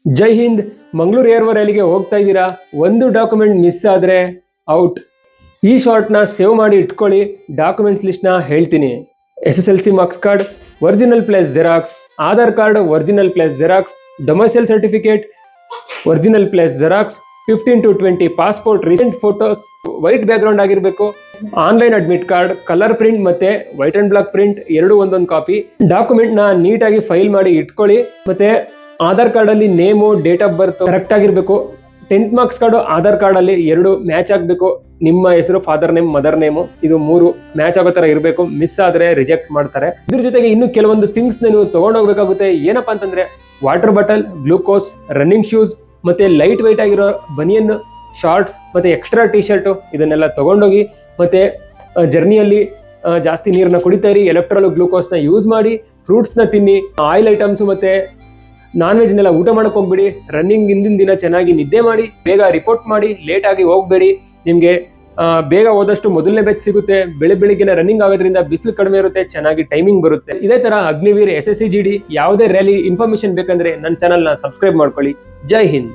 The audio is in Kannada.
ಜೈ ಹಿಂದ್. ಮಂಗಳೂರು ಏರ್ವ ರ್ಯಾಲಿಗೆ ಹೋಗ್ತಾ ಇದ್ದೀರಾ, ಒಂದು ಡಾಕ್ಯುಮೆಂಟ್ ಮಿಸ್ ಆದರೆ ಔಟ್. ಈ ಶಾರ್ಟ್ನ ಸೇವ್ ಮಾಡಿ ಇಟ್ಕೊಳ್ಳಿ. ಡಾಕ್ಯುಮೆಂಟ್ಸ್ ಲಿಸ್ಟ್ನ ಹೇಳ್ತೀನಿ. SSLC marks card original plus xerox, Aadhaar card original plus xerox, domicile certificate original plus xerox, 15 to 20 passport recent photos, white background ಆಗಿರಬೇಕು, online admit card, colour print ಮತ್ತೆ ವೈಟ್ ಅಂಡ್ ಬ್ಲಾಕ್ ಪ್ರಿಂಟ್ ಎರಡು ಒಂದೊಂದು ಕಾಪಿ. ಡಾಕ್ಯುಮೆಂಟ್ನ ನೀಟಾಗಿ ಫೈಲ್ ಮಾಡಿ ಇಟ್ಕೊಳ್ಳಿ. ಮತ್ತೆ ಆಧಾರ್ ಕಾರ್ಡ್ ಅಲ್ಲಿ name, date of birth correct ಆಗಿರ್ಬೇಕು. 10th marks card Aadhaar card ಅಲ್ಲಿ ಎರಡು ಮ್ಯಾಚ್ ಆಗಬೇಕು. ನಿಮ್ಮ ಹೆಸರು, ಫಾದರ್ ನೇಮ್, ಮದರ್ ನೇಮು, ಇದು ಮೂರು ಮ್ಯಾಚ್ ಆಗೋ ತರ ಇರಬೇಕು. ಮಿಸ್ ಆದ್ರೆ ರಿಜೆಕ್ಟ್ ಮಾಡ್ತಾರೆ. ಇದ್ರ ಜೊತೆಗೆ ಇನ್ನು ಕೆಲವೊಂದು ಥಿಂಗ್ಸ್ ನೀವು ತಗೊಂಡೋಗ್ಬೇಕಾಗುತ್ತೆ. ಏನಪ್ಪಾ ಅಂತಂದ್ರೆ water bottle, glucose, running shoes, ಮತ್ತೆ ಲೈಟ್ ವೈಟ್ ಆಗಿರೋ ಬನಿಯನ್, ಶಾರ್ಟ್ಸ್, ಮತ್ತೆ ಎಕ್ಸ್ಟ್ರಾ ಟಿ ಶರ್ಟ್ ಇದನ್ನೆಲ್ಲ ತಗೊಂಡೋಗಿ. ಮತ್ತೆ ಜರ್ನಿಯಲ್ಲಿ ಜಾಸ್ತಿ ನೀರನ್ನ ಕುಡಿತಾ ಇರಿ, ಎಲೆಕ್ಟ್ರಾಲ್ ಗ್ಲೂಕೋಸ್ನ ಯೂಸ್ ಮಾಡಿ, ಫ್ರೂಟ್ಸ್ನ ತಿನ್ನಿ, ಆಯಿಲ್ ಐಟಮ್ಸ್ ಮತ್ತೆ ನಾನ್ ವೆಜ್ನೆಲ್ಲ ಊಟ ಮಾಡಕ್ ಹೋಗ್ಬೇಡಿ. ರನ್ನಿಂಗ್ ಹಿಂದಿನ ದಿನ ಚೆನ್ನಾಗಿ ನಿದ್ದೆ ಮಾಡಿ, ಬೇಗ ರಿಪೋರ್ಟ್ ಮಾಡಿ, ಲೇಟ್ ಆಗಿ ಹೋಗ್ಬೇಡಿ. ನಿಮ್ಗೆ ಬೇಗ ಹೋದಷ್ಟು ಮೊದಲನೇ ಬ್ಯಾಚ್ ಸಿಗುತ್ತೆ. ಬೆಳಿಗ್ಗೆ ರನ್ನಿಂಗ್ ಆಗೋದ್ರಿಂದ ಬಿಸಿಲು ಕಡಿಮೆ ಇರುತ್ತೆ, ಚೆನ್ನಾಗಿ ಟೈಮಿಂಗ್ ಬರುತ್ತೆ. ಇದೇ ತರ ಅಗ್ನಿವೀರ್, SSC GD ಯಾವುದೇ ರ್ಯಾಲಿ ಇನ್ಫಾರ್ಮೇಶನ್ ಬೇಕಂದ್ರೆ ನನ್ನ ಚಾನಲ್ನ ಸಬ್ಸ್ಕ್ರೈಬ್ ಮಾಡ್ಕೊಳ್ಳಿ. ಜೈ ಹಿಂದ್.